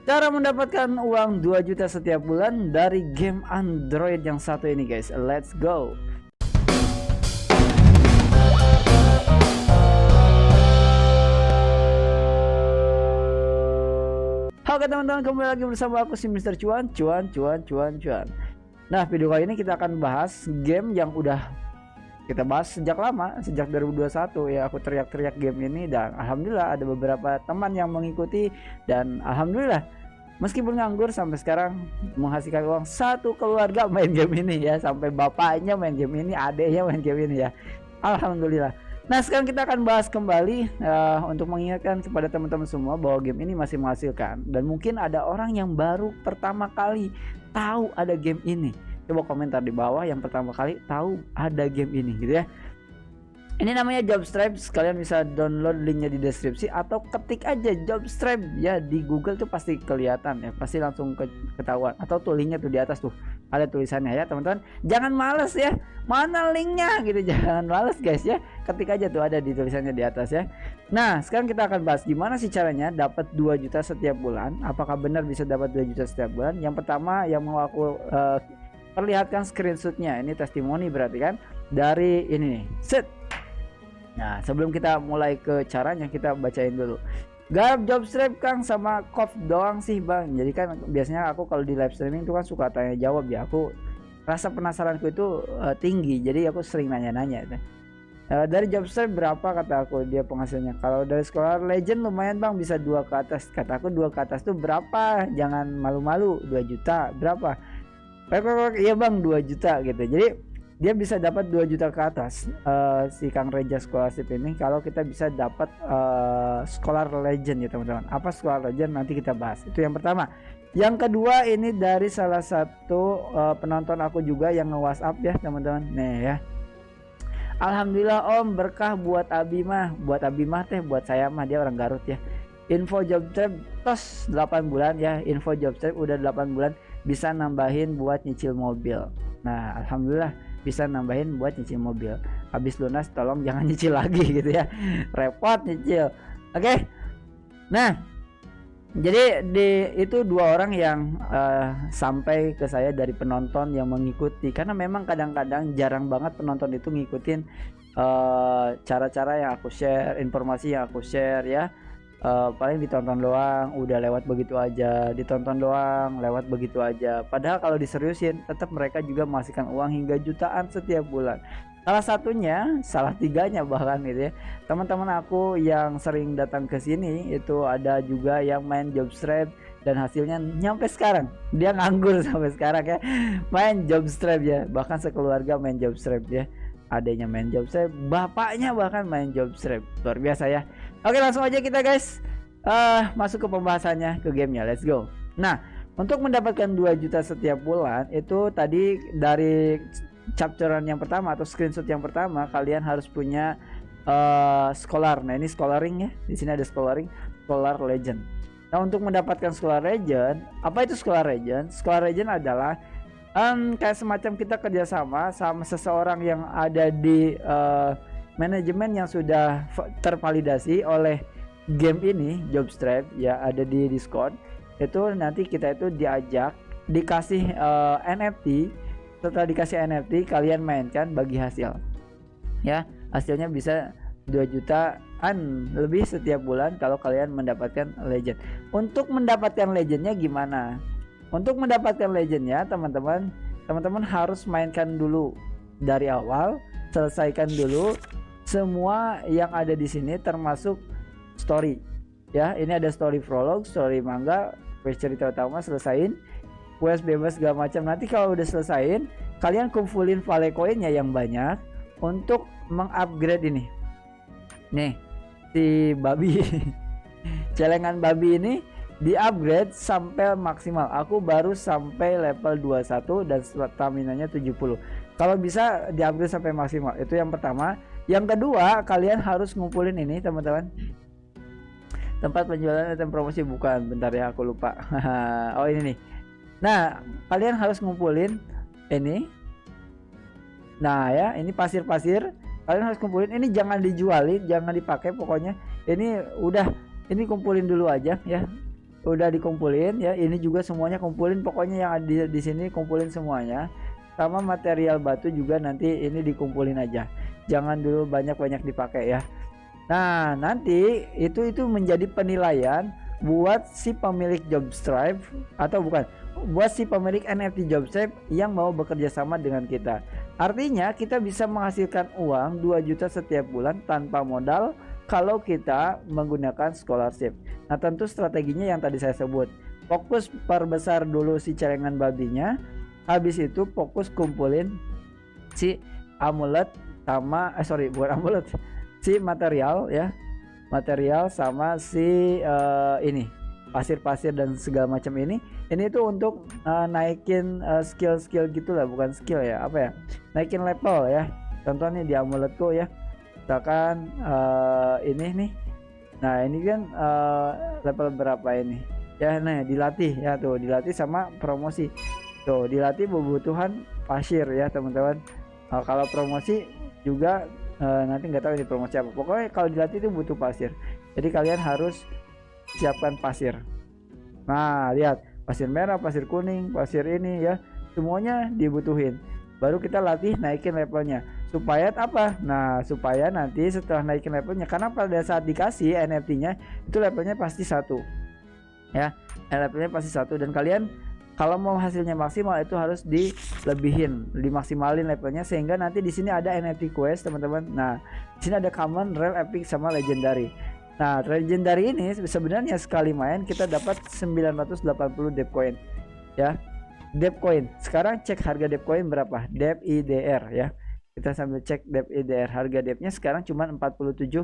Cara mendapatkan uang 2 juta setiap bulan dari game Android yang satu ini guys. Let's go. Oke teman-teman, kembali lagi bersama aku si Mr. Cuan. Nah, video kali ini kita akan bahas game yang udah kita bahas sejak lama, sejak 2021 ya. Aku teriak-teriak game ini dan alhamdulillah ada beberapa teman yang mengikuti, dan alhamdulillah meskipun nganggur sampai sekarang menghasilkan uang satu keluarga main game ini ya. Sampai bapaknya main game ini, adeknya main game ini ya. Alhamdulillah. Nah, sekarang kita akan bahas kembali untuk mengingatkan kepada teman-teman semua bahwa game ini masih menghasilkan, dan mungkin ada orang yang baru pertama kali tahu ada game ini. Coba komentar di bawah yang pertama kali tahu ada game ini gitu ya. Ini namanya Jobstripe. Kalian bisa download linknya di deskripsi atau ketik aja Jobstripe ya di Google tuh pasti kelihatan ya, pasti langsung ketahuan. Atau tuh linknya tuh di atas tuh ada tulisannya ya teman-teman. Jangan males ya, mana linknya gitu, jangan males guys ya, ketik aja tuh ada di tulisannya di atas ya. Nah, sekarang kita akan bahas gimana sih caranya dapat 2 juta setiap bulan. Apakah benar bisa dapat 2 juta setiap bulan? Yang pertama yang mau aku perlihatkan screenshotnya, ini testimoni berarti kan dari ini nih, set. Nah, sebelum kita mulai ke caranya, kita bacain dulu. Garap Jobstripe Kang sama Kof doang sih Bang. Jadi kan biasanya aku kalau di live streaming itu kan suka tanya jawab ya. Aku rasa penasaranku itu tinggi, jadi aku sering nanya-nanya. Dari Jobstripe berapa kata aku dia penghasilnya? Kalau dari Scholar Legend lumayan Bang, bisa 2 ke atas. Kata aku 2 ke atas tuh berapa? Jangan malu-malu, 2 juta berapa? Iya Bang, 2 juta gitu. Jadi dia bisa dapat 2 juta ke atas si Kang Reja Scholarship ini kalau kita bisa dapat Scholar Legend ya teman-teman. Apa Scholar Legend nanti kita bahas. Itu yang pertama. Yang kedua ini dari salah satu penonton aku juga yang nge-WhatsApp ya teman-teman. Nih ya. Alhamdulillah Om, berkah buat Abi mah. Buat Abi mah teh, buat saya mah, dia orang Garut ya. Info Jobstripe tos 8 bulan ya. Info Jobstripe udah 8 bulan bisa nambahin buat nyicil mobil. Nah, alhamdulillah bisa nambahin buat nyicil mobil. Habis lunas tolong jangan nyicil lagi gitu ya. Repot nyicil. Oke. Nah, jadi itu 2 orang yang sampai ke saya dari penonton yang mengikuti, karena memang kadang-kadang jarang banget penonton itu ngikutin cara-cara yang aku share, informasi yang aku share ya. Paling ditonton doang, udah lewat begitu aja, ditonton doang, lewat begitu aja. Padahal kalau diseriusin, tetap mereka juga menghasilkan uang hingga jutaan setiap bulan. Salah satunya, salah tiganya bahkan gitu ya. Teman-teman aku yang sering datang ke sini itu ada juga yang main Jobstripe dan hasilnya nyampe sekarang. Dia nganggur sampai sekarang ya. Main Jobstripe ya, bahkan sekeluarga main Jobstripe ya. Adanya main Jobstripe, bapaknya bahkan main Jobstripe. Luar biasa ya. Oke, langsung aja kita guys masuk ke pembahasannya, ke gamenya. Let's go. Nah, untuk mendapatkan 2 juta setiap bulan itu tadi dari chapteran yang pertama atau screenshot yang pertama, kalian harus punya scholar. Nah, ini scholaring ya. Di sini ada scholaring, Scholar Legend. Nah, untuk mendapatkan Scholar Legend, apa itu Scholar Legend? Scholar Legend adalah kayak semacam kita kerjasama sama seseorang yang ada di manajemen yang sudah tervalidasi oleh game ini Jobstripe ya, ada di Discord. Itu nanti kita itu diajak, dikasih NFT. Setelah dikasih NFT, kalian mainkan bagi hasil ya. Hasilnya bisa 2 jutaan lebih setiap bulan kalau kalian mendapatkan legend. Untuk mendapatkan legendnya gimana? Untuk mendapatkan legendnya teman-teman harus mainkan dulu dari awal, selesaikan dulu semua yang ada di sini termasuk story ya. Ini ada story prolog, story manga, quest cerita utama, selesain quest bebas segala macam. Nanti kalau udah selesain, kalian kumpulin vale koinnya yang banyak untuk mengupgrade ini nih si babi celengan babi ini di upgrade sampai maksimal. Aku baru sampai level 21 dan stamina nya 70. Kalau bisa di upgrade sampai maksimal. Itu yang pertama. Yang kedua, kalian harus ngumpulin ini teman-teman. Tempat penjualan item promosi, bukan, bentar ya aku lupa. Oh ini nih. Nah, kalian harus ngumpulin ini. Nah ya, ini pasir-pasir. Kalian harus kumpulin. Ini jangan dijualin, jangan dipakai pokoknya. Ini udah, ini kumpulin dulu aja ya. udah dikumpulin ya. Ini juga semuanya kumpulin, pokoknya yang ada di sini kumpulin semuanya. Sama material batu juga nanti ini dikumpulin aja. Jangan dulu banyak-banyak dipakai ya. Nah, nanti itu menjadi penilaian buat si pemilik Jobstripe atau bukan, buat si pemilik NFT Jobstripe yang mau bekerja sama dengan kita. Artinya kita bisa menghasilkan uang 2 juta setiap bulan tanpa modal kalau kita menggunakan scholarship. Nah, tentu strateginya yang tadi saya sebut. Fokus perbesar dulu si celengan babinya. Habis itu fokus kumpulin si amulet sama bukan amulet, si material ya. Material sama si ini pasir-pasir dan segala macam ini tuh untuk naikin skill-skill gitulah, bukan skill ya, apa ya, naikin level ya. Contohnya di amuletku ya, misalkan ini nih, nah ini kan level berapa ini ya, nah dilatih ya, tuh dilatih sama promosi, tuh dilatih kebutuhan pasir ya teman-teman. Kalau promosi juga nanti nggak tahu ini promosi apa, pokoknya kalau dilatih itu butuh pasir, jadi kalian harus siapkan pasir. Nah lihat, pasir merah, pasir kuning, pasir ini ya, semuanya dibutuhin. Baru kita latih naikin levelnya supaya apa? Nah supaya nanti setelah naikin levelnya, karena pada saat dikasih NFT-nya itu levelnya pasti 1 ya, levelnya pasti 1, dan kalian kalau mau hasilnya maksimal itu harus dilebihin, dimaksimalin levelnya, sehingga nanti di sini ada NFT quest teman-teman. Nah, di sini ada common, rare, epic sama legendary. Nah, legendary ini sebenarnya sekali main kita dapat 980 dev coin ya. Dev coin. Sekarang cek harga dev coin berapa? Dev IDR ya. Kita sambil cek dev IDR. Harga devnya sekarang cuma 47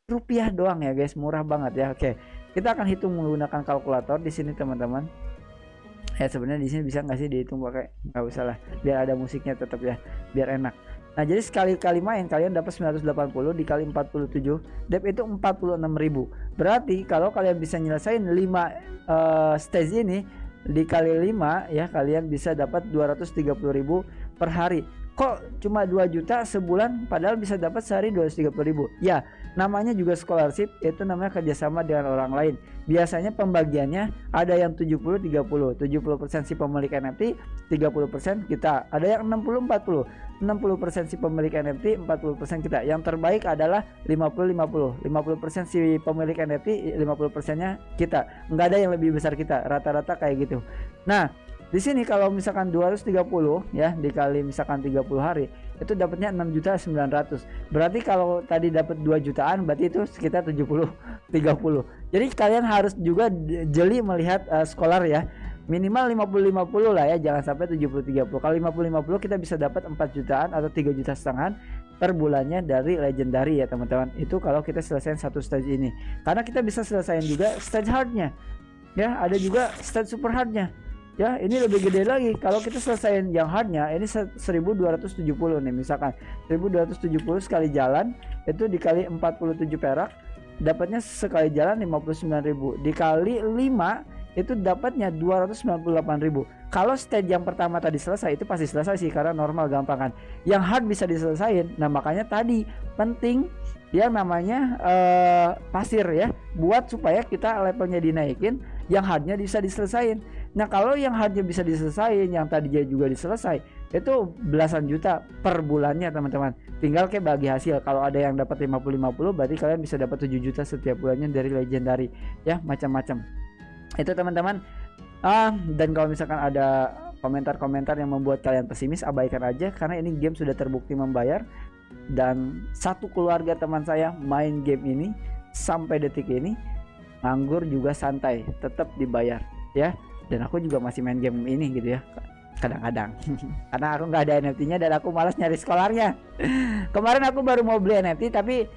rupiah doang ya guys, murah banget ya. Oke, kita akan hitung menggunakan kalkulator di sini teman-teman. Ya sebenarnya di sini bisa nggak sih dihitung pakai, nggak usah lah, biar ada musiknya tetap ya, biar enak. Nah jadi sekali-kali main kalian dapat 980 dikali 47 dev itu 46.000. Berarti kalau kalian bisa nyelesain 5 stage ini dikali 5 ya, kalian bisa dapat 230.000 per hari. Kok cuma 2 juta sebulan padahal bisa dapat sehari 230.000? Ya namanya juga scholarship, itu namanya kerjasama dengan orang lain. Biasanya pembagiannya ada yang 70-30, 70% si pemilik NFT, 30% kita. Ada yang 60-40, 60% si pemilik NFT, 40% kita. Yang terbaik adalah 50-50, 50% si pemilik NFT, 50%-nya kita. Nggak ada yang lebih besar kita, rata-rata kayak gitu. Nah di sini kalau misalkan 230 ya dikali misalkan 30 hari itu dapatnya 6.900.000. Berarti kalau tadi dapat 2 jutaan berarti itu sekitar 70-30. Jadi kalian harus juga jeli melihat scholar ya. Minimal 50-50 lah ya, jangan sampai 70-30. Kalau 50-50 kita bisa dapat 4 jutaan atau 3,5 juta per bulannya dari legendary ya teman-teman. Itu kalau kita selesaiin satu stage ini. Karena kita bisa selesaiin juga stage hardnya. Ya, ada juga stage super hardnya. Ya ini lebih gede lagi. Kalau kita selesaiin yang hardnya ini 1270 nih, misalkan 1270 sekali jalan itu dikali 47 perak dapatnya sekali jalan 59.000, dikali 5 itu dapatnya 298.000. Kalau stage yang pertama tadi selesai itu pasti selesai sih, karena normal gampang kan. Yang hard bisa diselesain. Nah makanya tadi penting dia namanya pasir ya, buat supaya kita levelnya dinaikin, yang hardnya bisa diselesain. Nah kalau yang hardnya bisa diselesain, yang tadinya juga diselesai, itu belasan juta per bulannya teman-teman. Tinggal kayak bagi hasil. Kalau ada yang dapat 50-50 berarti kalian bisa dapat 7 juta setiap bulannya dari legendary ya, macam-macam. Itu teman-teman. Dan kalau misalkan ada komentar-komentar yang membuat kalian pesimis, abaikan aja, karena ini game sudah terbukti membayar. Dan satu keluarga teman saya main game ini sampai detik ini nganggur juga santai, tetap dibayar ya. Dan aku juga masih main game ini gitu ya kadang-kadang karena aku nggak ada NFT-nya dan aku malas nyari scholarnya. Kemarin aku baru mau beli NFT, tapi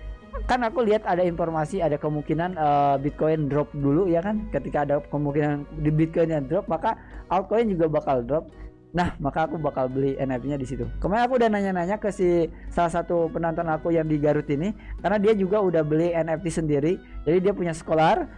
kan aku lihat ada informasi ada kemungkinan Bitcoin drop dulu ya kan. Ketika ada kemungkinan di Bitcoinnya drop, maka altcoin juga bakal drop. Nah maka aku bakal beli NFT-nya di situ. Kemarin aku udah nanya-nanya ke si salah satu penonton aku yang di Garut ini, karena dia juga udah beli NFT sendiri. Jadi dia punya scholar,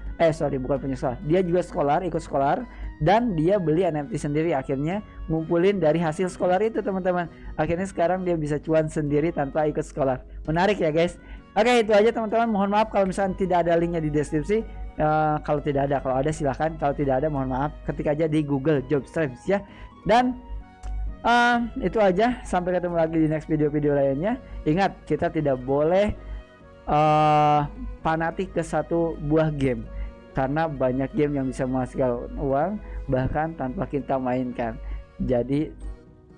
bukan punya scholar, dia juga scholar, ikut scholar, dan dia beli NFT sendiri. Akhirnya ngumpulin dari hasil scholar itu teman-teman. Akhirnya sekarang dia bisa cuan sendiri tanpa ikut scholar. Menarik ya guys. Oke itu aja teman-teman. Mohon maaf kalau misalnya tidak ada linknya di deskripsi. Kalau tidak ada, kalau ada silahkan, kalau tidak ada mohon maaf, ketik aja di Google Jobstream ya. Dan itu aja, sampai ketemu lagi di next video-video lainnya. Ingat, kita tidak boleh fanatik ke satu buah game, karena banyak game yang bisa menghasilkan uang bahkan tanpa kita mainkan. Jadi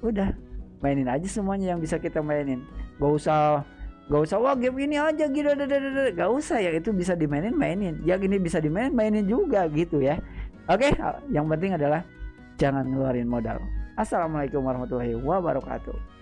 udah, mainin aja semuanya yang bisa kita mainin. Gak usah wah game ini aja gitu, gak usah. Yang itu bisa mainin, yang ini bisa mainin juga gitu ya. Oke, yang penting adalah jangan ngeluarin modal. Assalamualaikum warahmatullahi wabarakatuh.